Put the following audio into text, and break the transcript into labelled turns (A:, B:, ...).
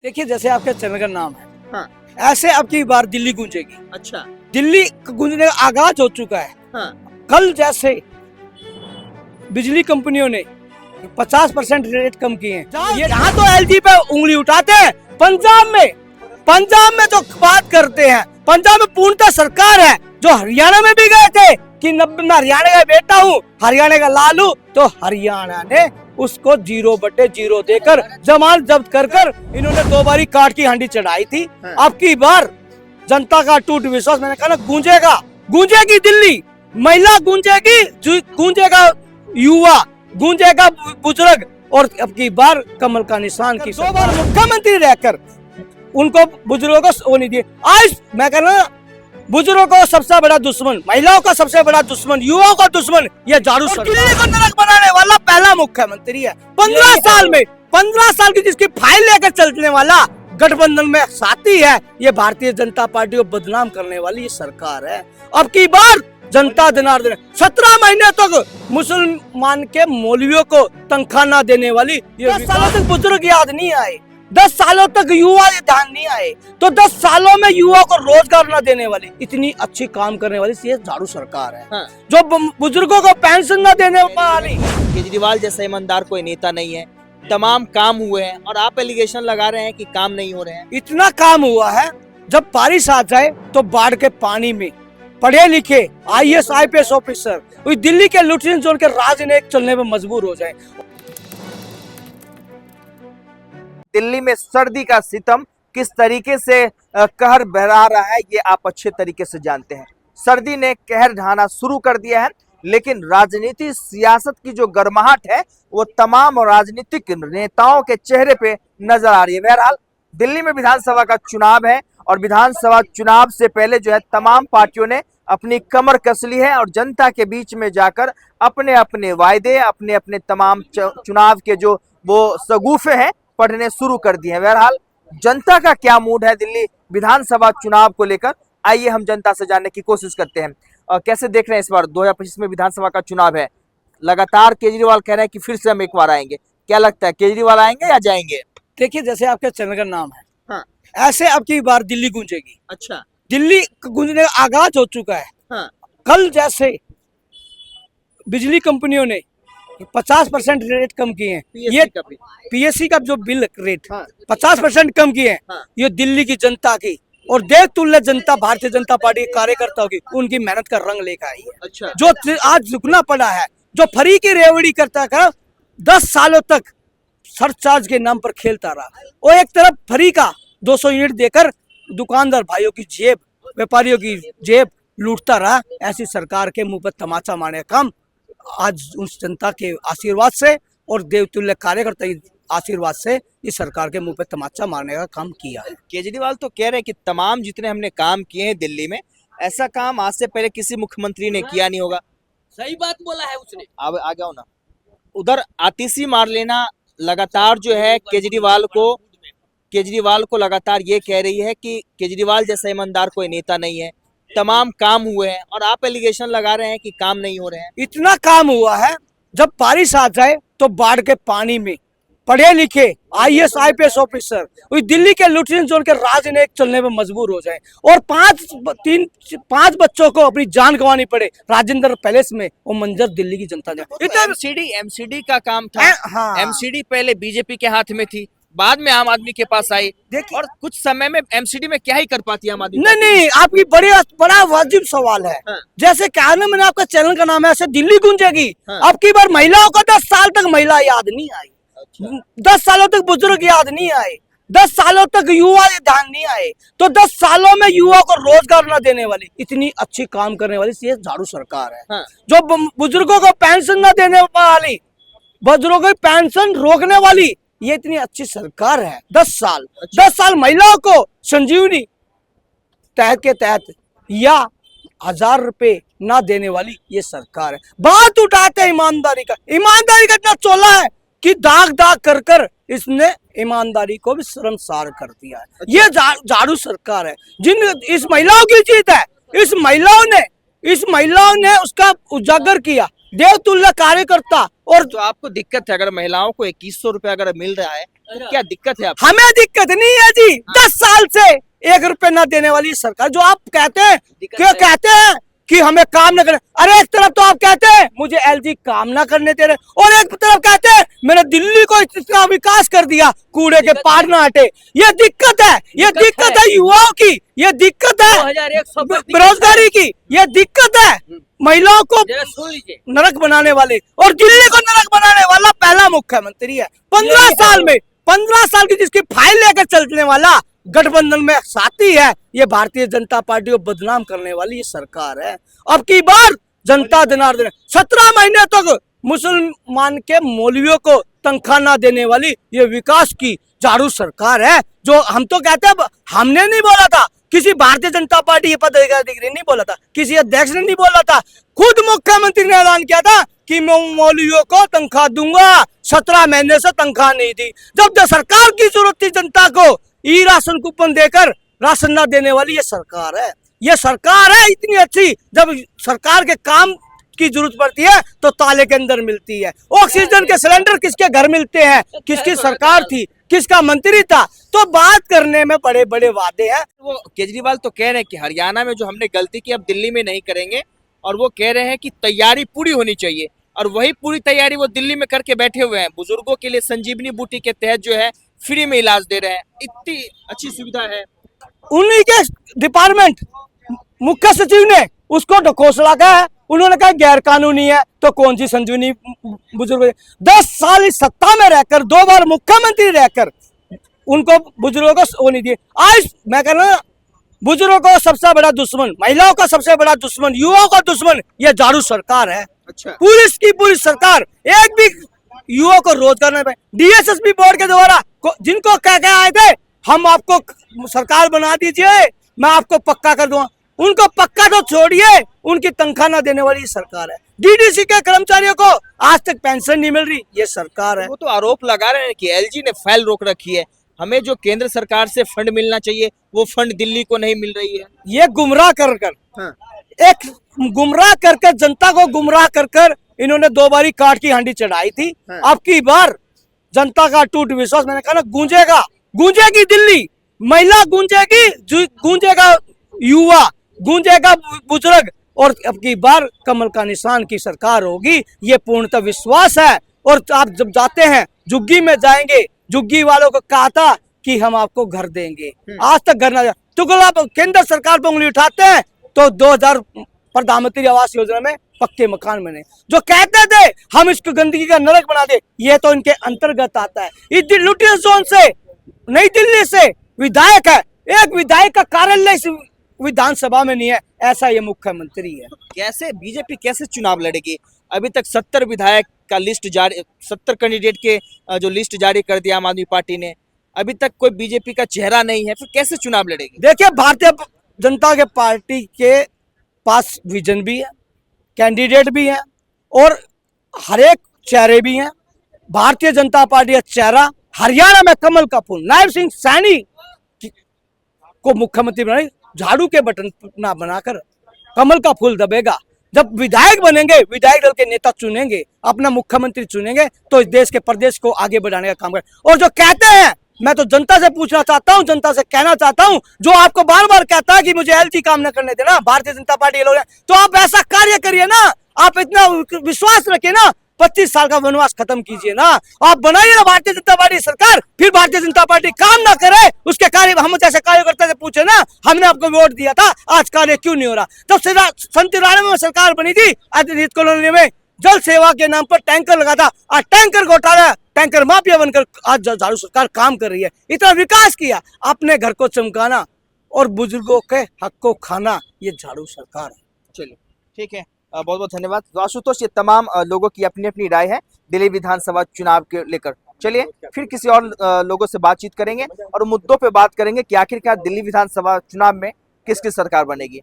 A: देखिए जैसे आपके चैनल का नाम है,
B: हाँ।
A: ऐसे अब की बार दिल्ली गूंजेगी।
B: अच्छा।
A: दिल्ली गूंजने का आगाज हो चुका है।
B: हाँ।
A: कल जैसे बिजली कंपनियों ने 50% रेट कम किए हैं, यहाँ तो एलजी पे उंगली उठाते हैं। पंजाब में तो बात करते हैं। पंजाब में पूर्णतः सरकार है। जो हरियाणा में भी गए थे कि 90 में हरियाणा का बेटा हूँ, हरियाणा का लालू, तो हरियाणा ने उसको 0/0 देकर जमानत जब्त कर इन्होंने 2 बारी काट की हांडी चढ़ाई थी।
B: हाँ।
A: अब की बार जनता का टूट विश्वास, मैंने कहा ना, गूंजेगी दिल्ली, महिला गूंजेगी, गूंजेगा युवा, गूंजेगा बुजुर्ग, और अब की बार कमल का निशान की 2 बार मुख्यमंत्री रहकर उनको बुजुर्गों को वो नहीं दिए। आज मैं कह रहा हूं, बुजुर्गों को सबसे बड़ा दुश्मन, महिलाओं का सबसे बड़ा दुश्मन, युवाओं का दुश्मन ये झाड़ू दिल्ली को नरक बनाने वाला पहला मुख्यमंत्री है। 15 साल की जिसकी फाइल लेकर चलने वाला गठबंधन में साथी है, ये भारतीय जनता पार्टी को बदनाम करने वाली ये सरकार है। अब की बार जनता जनार्दन 17 महीने तक मुसलमान के मौलवियों को तनख्वाह न देने वाली, 10 सालों तक बुजुर्ग याद नहीं आए, 10 सालों तक युवा ध्यान नहीं आए, तो 10 सालों में युवा को रोजगार न देने वाली, इतनी अच्छी काम करने वाली ये झाड़ू सरकार है।
B: हाँ।
A: जो बुजुर्गों को पेंशन न देने वाली।
B: केजरीवाल जैसा ईमानदार कोई नेता नहीं है। तमाम काम हुए हैं और आप एलिगेशन लगा रहे हैं कि काम नहीं हो रहे हैं।
A: इतना काम हुआ है, जब बारिश आ जाए तो बाढ़ के पानी में पढ़े लिखे IAS IPS ऑफिसर दिल्ली के लुटेरेन जोन के राजनीति चलने में मजबूर हो जाए।
B: दिल्ली में सर्दी का सितम किस तरीके से कहर बरहा रहा है ये आप अच्छे तरीके से जानते हैं। सर्दी ने कहर ढाना शुरू कर दिया है, लेकिन राजनीति सियासत की जो गर्माहट है वो तमाम राजनीतिक नेताओं के चेहरे पे नजर आ रही है। बहरहाल दिल्ली में विधानसभा का चुनाव है और विधानसभा चुनाव से पहले जो है तमाम पार्टियों ने अपनी कमर कस ली है और जनता के बीच में जाकर अपने अपने वायदे, अपने अपने तमाम चुनाव के जो वो सगुफे हैं पढ़ने शुरू कर दिए हैं। बहरहाल जनता का क्या मूड है दिल्ली विधानसभा चुनाव को लेकर, आइए हम जनता से जानने की कोशिश करते हैं। कैसे देख रहे हैं इस बार 2025 में विधानसभा का चुनाव है, लगातार केजरीवाल कह रहे हैं कि फिर से हम एक बार आएंगे, क्या लगता है केजरीवाल आएंगे या जाएंगे?
A: देखिए जैसे आपके चैनल का नाम है,
B: हाँ।
A: ऐसे अब की बार दिल्ली गूंजेगी। अच्छा। दिल्ली गूंजने का आगाज हो चुका है।
B: हाँ।
A: कल जैसे बिजली कंपनियों ने 50% रेट कम किए हैं, ये PSC का जो बिल रेट 50% कम किए हैं। हाँ। ये दिल्ली की जनता की और देवतुल्य जनता, भारतीय जनता पार्टी के कार्यकर्ताओं की, उनकी मेहनत का रंग लेकर आई है। अच्छा। जो आज झुकना पड़ा है, जो फ्री की रेवड़ी करता था 10 सालों तक सरचार्ज के नाम पर खेलता रहा, और एक तरफ फ्री का 200 यूनिट देकर दुकानदार भाइयों की जेब, व्यापारियों की जेब लूटता रहा, ऐसी सरकार के मुंह पर तमाचा मारने का काम आज उस जनता के आशीर्वाद से और देवतुल्य कार्यकर्ता की आशीर्वाद से इस सरकार के मुंह पे तमाचा मारने का काम किया है।
B: केजरीवाल तो कह रहे हैं कि तमाम जितने हमने काम किए हैं दिल्ली में, ऐसा काम आज से पहले किसी मुख्यमंत्री ने किया नहीं होगा।
A: सही बात बोला है उसने।
B: अब आ जाओ ना, उधर आतिशी मार लेना लगातार जो है केजरीवाल को लगातार ये कह रही है कि केजरीवाल जैसा ईमानदार कोई नेता नहीं है। तमाम काम हुए हैं और आप एलिगेशन लगा रहे हैं कि काम नहीं हो रहे हैं।
A: इतना काम हुआ है, जब बारिश आ जाए तो बाढ़ के पानी में पढ़े लिखे IAS IPS ऑफिसर दिल्ली के लुटेरेन जोन के राजनीति चलने में मजबूर हो जाए, और 5 बच्चों को अपनी जान गंवानी पड़े राजेंद्र पैलेस में, वो मंजर दिल्ली की जनता ने।
B: MCD का काम था। हाँ। MCD पहले बीजेपी के हाथ में थी, बाद में आम आदमी के पास आई, और कुछ समय में MCD में क्या ही कर पाती है आम आदमी? नहीं, आपकी बड़ा वाजिब सवाल है। हाँ। जैसे क्या ना, मैंने आपका चैनल का नाम है, ऐसे दिल्ली गूंजेगी। हाँ। अब की बार महिलाओं को 10 साल तक महिला याद नहीं आई। अच्छा। 10 सालों तक बुजुर्ग याद नहीं आए, 10 सालों तक युवा ध्यान नहीं आए, तो 10 सालों में युवा को रोजगार न देने वाली, इतनी अच्छी काम करने वाली ये झाड़ू सरकार है। हाँ। जो बुजुर्गों को पेंशन न देने वाली, बुजुर्गों की पेंशन रोकने वाली, ये इतनी अच्छी सरकार है। 10 साल। अच्छा। 10 साल महिलाओं को संजीवनी के तहत या 1000 रुपए ना देने वाली ये सरकार है। बात उठाते ईमानदारी का इतना चोला है कि दाग कर इसने ईमानदारी को भी शर्मसार कर दिया है। अच्छा। ये झाड़ू सरकार है, इस महिलाओं की जीत है। इस महिलाओं ने उसका उजागर किया, देवतुल्य कार्यकर्ता। और तो आपको दिक्कत है अगर महिलाओं को 2100 रुपया अगर मिल रहा है तो क्या दिक्कत है आप?
A: हमें दिक्कत नहीं है जी। 10 साल से 1 रुपए न देने वाली सरकार, जो आप कहते हैं क्यों कहते हैं कि हमें काम न करने, अरे एक तरफ तो आप कहते हैं मुझे एलजी काम ना करने दे रहे, और एक तरफ कहते हैं मैंने दिल्ली को इतना विकास कर दिया, कूड़े के पार ना हटे। ये दिक्कत है, ये दिक्कत है युवाओं की, ये दिक्कत है
B: 2100
A: बेरोजगारी की, ये दिक्कत है महिलाओं को नरक बनाने वाले, और दिल्ली को नरक बनाने वाला पहला मुख्यमंत्री है 15 साल में। 15 साल की जिसकी फाइल लेकर चलने वाला गठबंधन में साथी है, ये भारतीय जनता पार्टी को बदनाम करने वाली ये सरकार है। अब की बार जनता जनार्दन 17 महीने तक मुसलमान के मौलवियों को तनख्वाह ना देने वाली ये विकास की झाड़ू सरकार है। जो हम तो कहते हैं, हमने नहीं बोला था, किसी भारतीय जनता पार्टी ये पदाधिकारी नहीं बोला था, किसी अध्यक्ष ने नहीं बोला था, खुद मुख्यमंत्री ने ऐलान किया था कि मैं मौलवियों को तनख्वाह दूंगा। 17 महीने से तनख्वाह नहीं दी। जब सरकार की जरूरत थी जनता को ई राशन कूपन देकर राशन ना देने वाली ये सरकार है। ये सरकार है इतनी अच्छी, जब सरकार के काम की जरूरत पड़ती है तो ताले के अंदर मिलती है। ऑक्सीजन के सिलेंडर किसके घर मिलते हैं, किसकी सरकार थी, किसका मंत्री था, तो बात करने में बड़े बड़े वादे हैं।
B: वो केजरीवाल तो कह रहे हैं कि हरियाणा में जो हमने गलती की अब दिल्ली में नहीं करेंगे, और वो कह रहे हैं कि तैयारी पूरी होनी चाहिए, और वही पूरी तैयारी वो दिल्ली में करके बैठे हुए हैं। बुजुर्गों के लिए संजीवनी बूटी के तहत जो है फ्री में इलाज दे रहे हैं, इतनी अच्छी सुविधा है।
A: उन्हीं के डिपार्टमेंट मुख्य सचिव ने उसको ढकोसला का है, उन्होंने कहा गैर कानूनी है, तो कौन सी संजीवनी बुजुर्ग 10 साल इस सत्ता में रहकर 2 बार मुख्यमंत्री रहकर उनको बुजुर्गों को वो नहीं दिए। आज मैं कह रहा हूँ बुजुर्गों को सबसे बड़ा दुश्मन, महिलाओं का सबसे बड़ा दुश्मन, युवाओं का दुश्मन ये झाड़ू सरकार है।
B: अच्छा,
A: पुलिस की पूरी सरकार, एक भी युवा को रोजगार नहीं पाए। डीएसएसपी बोर्ड के द्वारा जिनको कह के आए थे हम आपको सरकार बना दीजिए, मैं आपको पक्का कर दूंगा, उनको पक्का तो छोड़िए, उनकी तनख्वाह ना देने वाली सरकार है। डीडीसी के कर्मचारियों को आज तक पेंशन नहीं मिल रही, ये सरकार है।
B: वो तो आरोप लगा रहे हैं कि एलजी ने फाइल रोक रखी है, हमें जो केंद्र सरकार से फंड मिलना चाहिए वो फंड दिल्ली को नहीं मिल रही है।
A: ये गुमराह कर
B: हाँ।
A: एक गुमराह कर जनता को गुमराह कर इन्होंने 2 बारी काट की हांडी चढ़ाई थी।
B: हाँ।
A: अब की बार जनता का टूट विश्वास, मैंने कहा ना गूंजेगा, गूंजेगी दिल्ली, महिला गूंजेगी, गूंजेगा युवा, गूंजेगा बुजुर्ग, और अब की बार कमल का निशान की सरकार होगी, ये पूर्णतः विश्वास है। और आप जब जाते हैं झुग्गी में जाएंगे, झुग्गी वालों को कहा था कि हम आपको घर देंगे, आज तक घर ना, तुगला केंद्र सरकार पर उंगली उठाते हैं तो 2000 प्रधानमंत्री आवास योजना में पक्के मकान बने। जो कहते थे हम इसको गंदगी का नरक बना दे, ये तो इनके अंतर्गत आता है। इस लुटियस जोन से नई दिल्ली से विधायक है, एक विधायक का कार्यालय इस विधानसभा में नहीं है, ऐसा ये मुख्यमंत्री है।
B: कैसे बीजेपी कैसे चुनाव लड़ेगी? अभी तक 70 विधायक का लिस्ट जारी, 70 कैंडिडेट के जो लिस्ट जारी कर दिया आम आदमी पार्टी ने, अभी तक कोई बीजेपी का चेहरा नहीं है, फिर कैसे चुनाव लड़ेगी?
A: देखिए भारतीय जनता के पार्टी के पास विजन भी है, कैंडिडेट भी है, और हर एक चेहरे भी हैं। भारतीय जनता पार्टी का चेहरा हरियाणा में कमल का फूल, नायब सिंह सैनी को मुख्यमंत्री बनाए, झाड़ू के बटन ना बनाकर कमल का फूल दबेगा। जब विधायक बनेंगे, विधायक दल के नेता चुनेंगे, अपना मुख्यमंत्री चुनेंगे, तो इस देश के प्रदेश को आगे बढ़ाने का काम करें। और जो कहते हैं, मैं तो जनता से पूछना चाहता हूं, जनता से कहना चाहता हूं, जो आपको बार बार कहता है कि मुझे एलजी काम न करने देना, भारतीय जनता पार्टी ये लोग, तो आप ऐसा कार्य करिए ना, आप इतना विश्वास रखिए ना, 25 साल का वनवास खत्म कीजिए ना, आप बनाइए ना भारतीय जनता पार्टी सरकार। फिर भारतीय जनता पार्टी काम ना करे, उसके कार्य हम जैसे कार्यकर्ता से पूछे ना, हमने आपको वोट दिया था, आज कार्य क्यों नहीं हो रहा? तब से 97 में सरकार बनी थी, आदित्य कॉलोनी में जल सेवा के नाम पर टैंकर लगा था, आज टैंकर घोटाला, टैंकर माफिया बनकर आज झाड़ू सरकार काम कर रही है। इतना विकास किया, अपने घर को चमकाना और बुजुर्गों के हक को खाना, ये झाड़ू सरकार है।
B: चलिए ठीक है, बहुत बहुत धन्यवाद आशुतोष। ये तमाम लोगों की अपनी अपनी राय है दिल्ली विधानसभा चुनाव के लेकर। चलिए फिर किसी और लोगों से बातचीत करेंगे और मुद्दों पे बात करेंगे कि आखिरकार दिल्ली विधानसभा चुनाव में किसकी सरकार बनेगी।